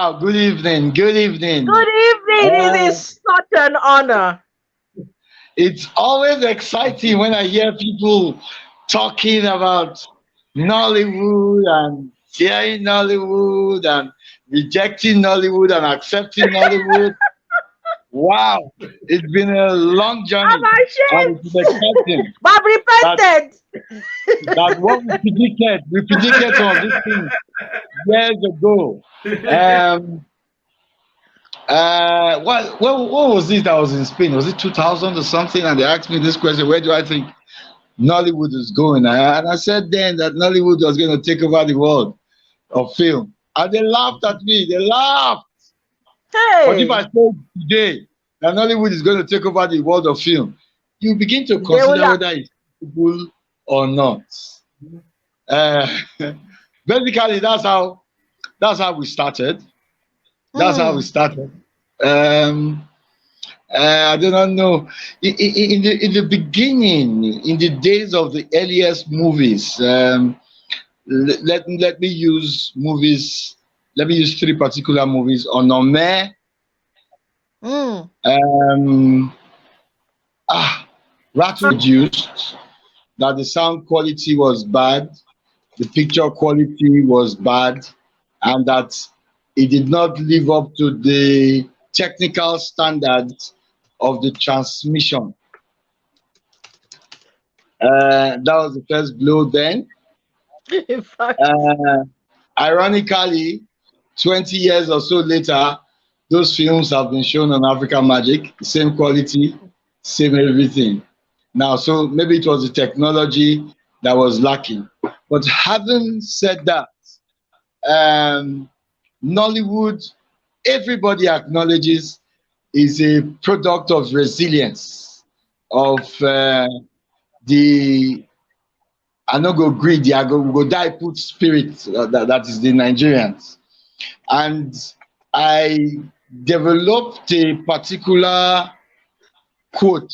Wow, good evening. Good evening. Good evening. It is such an honor. It's always exciting when I hear people talking about Nollywood and fearing Nollywood and rejecting Nollywood and accepting Nollywood. Wow, it's been a long I'm journey and it's ashamed, exciting but I've that, repented. that what we predicted some of these things years ago. Um, what was it that was in Spain? Was it 2000 or something? And they asked me this question: where do I think Nollywood is going? And I said then that Nollywood was going to take over the world of film. And they laughed at me. They laughed. But if I Hey, say today that Nollywood is going to take over the world of film, you begin to they will consider laugh. whether it's possible or not. Uh, basically, that's how we started. That's how we Mm. started. Um, I do not know. In the beginning, in the days of the earliest movies, let me use movies. Let me use three particular movies. Onome, Mm. um, Rattle reduced. That the sound quality was bad, the picture quality was bad, and that it did not live up to the technical standards of the transmission. That was the first blow. Then, In fact, uh, ironically, 20 years or so later, those films have been shown on African Magic, same quality, same everything. Now, so maybe it was the technology that was lacking. But having said that, um, Nollywood, everybody acknowledges, is a product of resilience, of the I no go greedy, I go die put spirit that is the Nigerians. And I developed a particular quote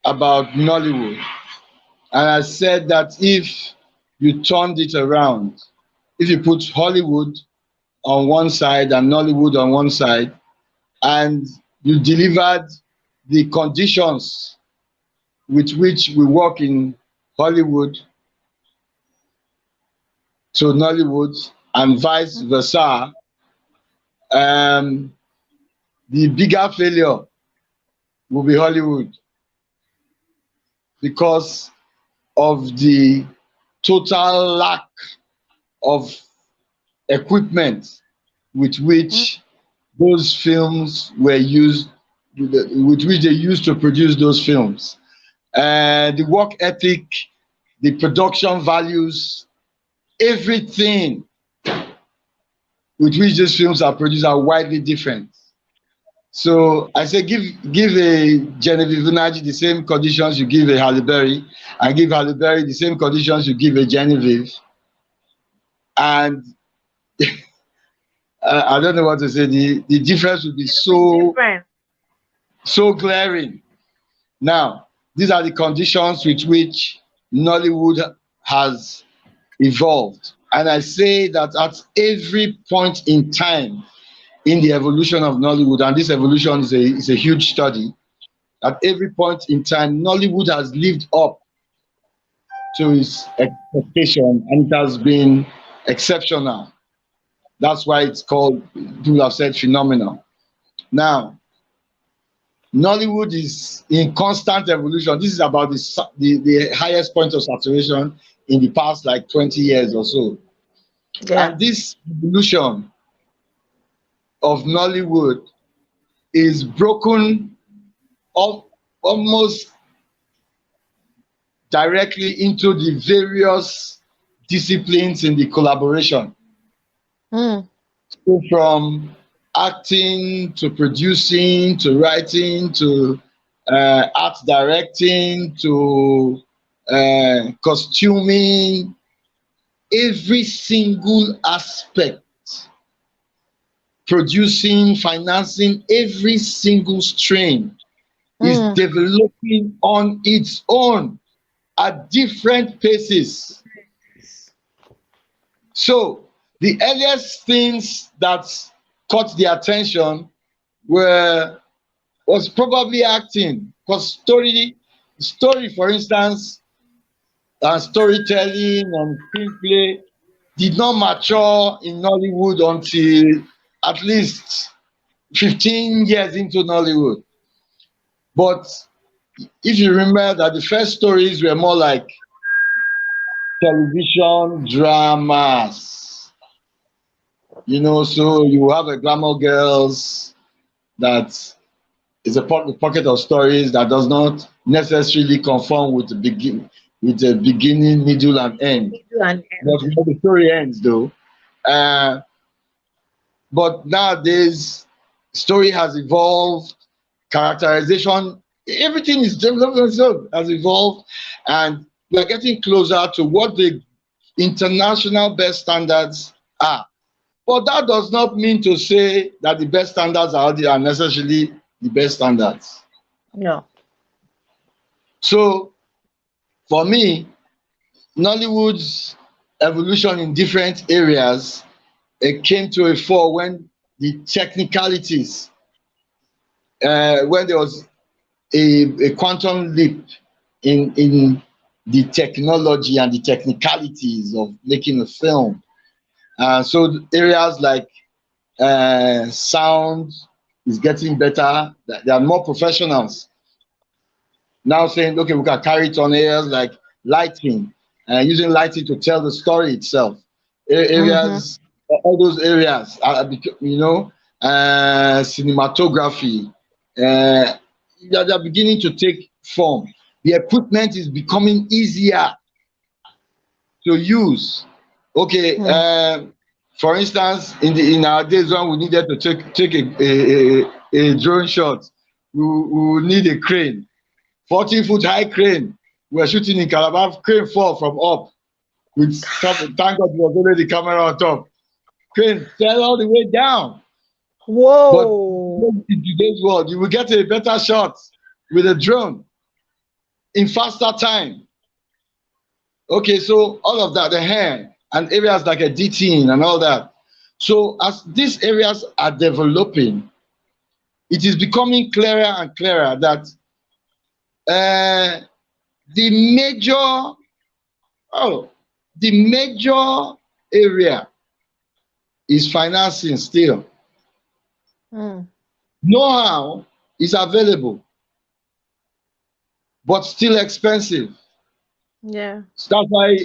about Nollywood. And I said that if you turned it around, if you put Hollywood on one side and Nollywood on one side, and you delivered the conditions with which we work in Hollywood to Nollywood and vice versa, um, the bigger failure will be Hollywood because of the total lack of equipment with mm, which those films were used, with which they used to produce those films. The work ethic, the production values, everything with which these films are produced are widely different. So I say give a Genevieve Unaji the same conditions you give a Halle Berry, and give Halle Berry the same conditions you give a Genevieve, and I don't know what to say. The difference would be it'll be different. so glaring. Now, these are the conditions with which Nollywood has evolved, and I say that at every point in time in the evolution of Nollywood, and this evolution is a huge study. At every point in time, Nollywood has lived up to its expectation and it has been exceptional. That's why it's called, people have said, phenomenal. Now, Nollywood is in constant evolution. This is about the highest point of saturation in the past like 20 years or so. Yeah. And this evolution of Nollywood is broken almost directly into the various disciplines in the collaboration. Mm. So from acting to producing to writing to art directing to costuming, every single aspect, producing, financing, every single stream is Mm. developing on its own at different paces. So the earliest things that caught the attention was probably acting, because story, for instance, and storytelling and screenplay did not mature in Nollywood until at least 15 years into Nollywood. But if you remember that the first stories were more like television dramas, so you have a glamour girls that is a pocket of stories that does not necessarily conform with the beginning, middle, and end. Middle and But end. the story ends though. But nowadays, story has evolved, characterization, everything is developed, has evolved, and we're getting closer to what the international best standards are. But that does not mean to say that the best standards are necessarily the best standards. No. So for me, Nollywood's evolution in different areas, it came to a fore when the technicalities, when there was a quantum leap in the technology and the technicalities of making a film. So areas like sound is getting better. There are more professionals now saying, okay, we can carry it on areas like lighting, using lighting to tell the story itself. Areas, all those areas, cinematography, they're beginning to take form. The equipment is becoming easier to use. Okay, for instance, in our days when we needed to take a drone shot, we would need a crane, 40-foot high crane. We were shooting in Calabar, crane fall from up. Thank God there was already the camera on top. Crane fell all the way down. Whoa! But in today's world, you will get a better shot with a drone in faster time. Okay, so all of that, the hair and areas like editing and all that. So as these areas are developing, it is becoming clearer and clearer that the major area is financing still. Know-how is available, but still expensive. Yeah. So that's why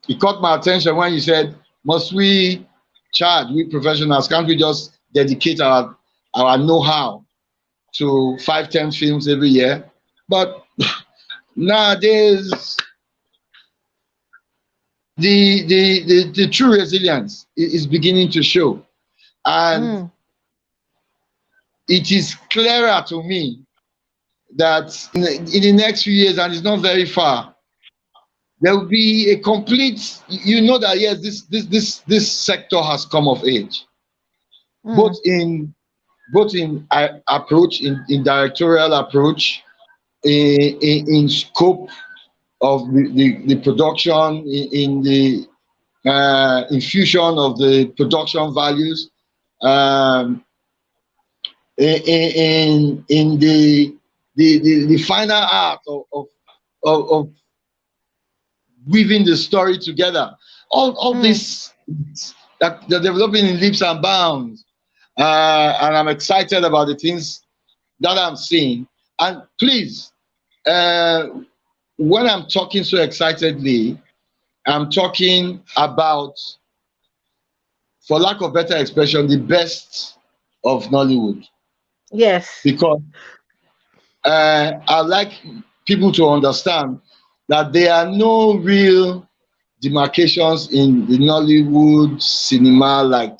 it caught my attention when you said, must we charge, we professionals, can't we just dedicate our know-how to 5-10 films every year? But nowadays, the true resilience is beginning to show. And it is clearer to me that in the next few years, and it's not very far, there will be a complete, that yes, this sector has come of age, both in approach, in directorial approach, in scope of the production, in the infusion of the production values, in the final art of weaving the story together. All this that they're developing in leaps and bounds, and I'm excited about the things that I'm seeing. And please, when I'm talking so excitedly, I'm talking about, for lack of better expression, the best of Nollywood. Yes. Because I like people to understand that there are no real demarcations in the Nollywood cinema like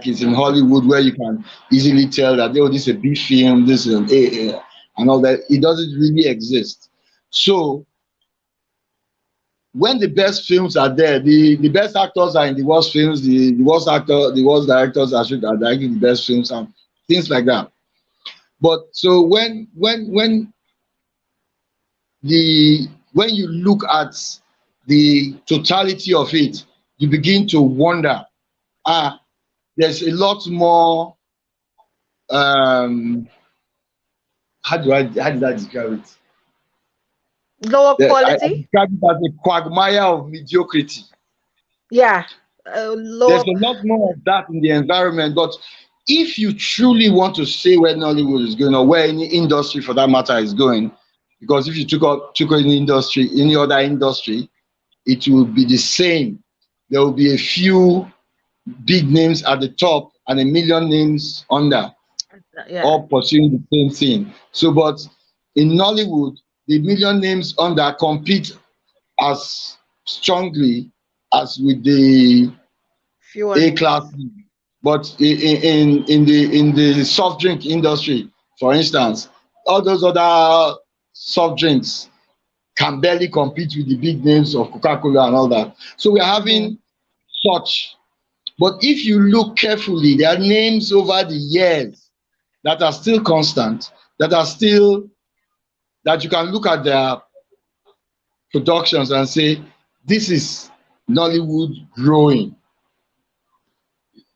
it's in Hollywood, where you can easily tell that, oh, this is a B film, this is an A, and all that. It doesn't really exist. So when the best films are there, the best actors are in the worst films, the worst directors are directing the best films and things like that. But so when you look at the totality of it, you begin to wonder, there's a lot more, um, how did I describe it? Lower I quality. describe it as a quagmire of mediocrity. Yeah. There's Lower. a lot more of that in the environment, but if you truly want to say where Nollywood is going, or where any industry for that matter is going, because if you took any industry, any other industry, it will be the same. There will be a few big names at the top and a million names under, Yeah. all pursuing the same thing. So, but in Nollywood, the million names under compete as strongly as with the Fewer A names. class league. But in the soft drink industry, for instance, all those other soft drinks can barely compete with the big names of Coca-Cola and all that. So we're Mm-hmm. having such. But if you look carefully, there are names over the years that are still constant, that you can look at their productions and say, this is Nollywood growing,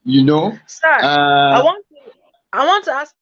you know. Sir, I Uh, want to I want to ask